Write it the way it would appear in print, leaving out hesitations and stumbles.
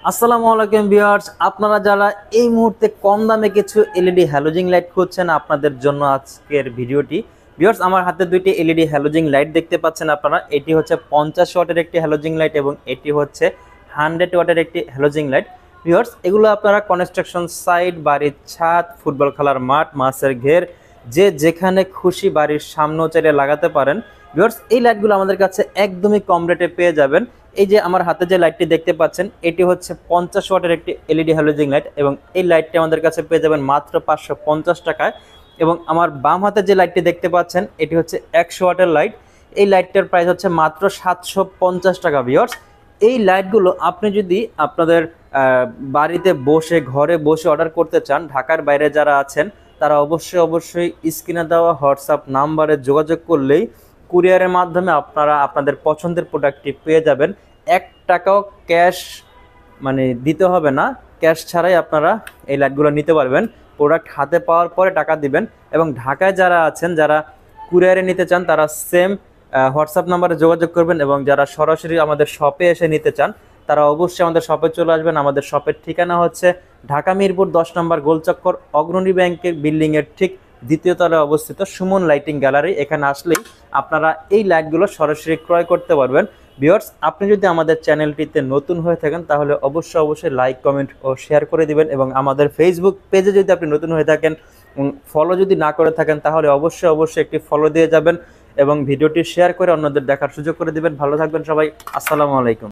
আসসালামু আলাইকুম ভিউয়ার্স, আপনারা যারা এই মুহূর্তে কম দামে কিছু এলইডি হ্যালোজিং লাইট খুঁজছেন আপনাদের জন্য আজকের ভিডিওটি। ভিউয়ার্স, আমার হাতে দুইটি এলইডি হ্যালোজিং লাইট দেখতে পাচ্ছেন আপনারা। এটি হচ্ছে 50 ওয়াটের একটি হ্যালোজিং লাইট এবং এটি হচ্ছে 100 ওয়াটের একটি হ্যালোজিং লাইট। ভিউয়ার্স, এগুলো আপনারা কনস্ট্রাকশন সাইট, বাড়ির ছাদ, ফুটবল খেলার মাঠ, মাছের ঘের, যে যেখানে খুশি বাড়ির সামনেও চাইলে লাগাতে পারেন। ভিউয়ার্স, এই লাইটগুলো আমাদের কাছে একদমই কম রেটে পেয়ে যাবেন। এই যে আমার হাতে যে লাইটটি দেখতে পাচ্ছেন, এটি হচ্ছে 50 ওয়াটের একটি এলইডি হ্যালোজিং লাইট এবং এই লাইটটি আমাদের কাছে পেয়ে যাবেন মাত্র 550 টাকায়। এবং আমার বাম হাতে যে লাইটটি দেখতে পাচ্ছেন, এটি হচ্ছে 100 ওয়াটের লাইট। এই লাইটটার প্রাইস হচ্ছে মাত্র 750 টাকা। ভিউয়ার্স, এই লাইটগুলো আপনি যদি আপনাদের বাড়িতে বসে, ঘরে বসে অর্ডার করতে চান, ঢাকার বাইরে যারা আছেন তারা অবশ্যই স্ক্রিনে দেওয়া হোয়াটসঅ্যাপ নাম্বারে যোগাযোগ করলেই কুরিয়ারের মাধ্যমে আপনারা আপনাদের পছন্দের প্রোডাক্টটি পেয়ে যাবেন। 1 টাকাও ক্যাশ দিতে হবে না, ক্যাশ ছাড়াই আপনারা এই লাইটগুলো নিতে পারবেন। প্রোডাক্ট হাতে পাওয়ার পরে টাকা দিবেন। এবং ঢাকায় যারা আছেন, যারা কুরিয়ারে নিতে চান, তারা সেম হোয়াটসঅ্যাপ নাম্বারে যোগাযোগ করবেন। এবং যারা সরাসরি আমাদের শপে এসে নিতে চান, তারা অবশ্যই আমাদের শপে চলে আসবেন। আমাদের শপের ঠিকানা হচ্ছে ঢাকা মিরপুর 10 নম্বর গোলচক্কর, অগ্রণী ব্যাংকের বিল্ডিংয়ের ঠিক দ্বিতীয় তলায় অবস্থিত সুমন লাইটিং গ্যালারি। এখানে আসলেই আপনারা এই লাইটগুলো সরাসরি ক্রয় করতে পারবেন। ভিউয়ার্স, আপনি যদি আমাদের চ্যানেলটিতে নতুন হয়ে থাকেন তাহলে অবশ্যই লাইক, কমেন্ট ও শেয়ার করে দিবেন। এবং আমাদের ফেসবুক পেজে যদি আপনি নতুন হয়ে থাকেন, ফলো যদি না করে থাকেন, তাহলে অবশ্যই একটি ফলো দিয়ে যাবেন এবং ভিডিওটি শেয়ার করে অন্যদের দেখার সুযোগ করে দিবেন। ভালো থাকবেন সবাই। আসসালামু আলাইকুম।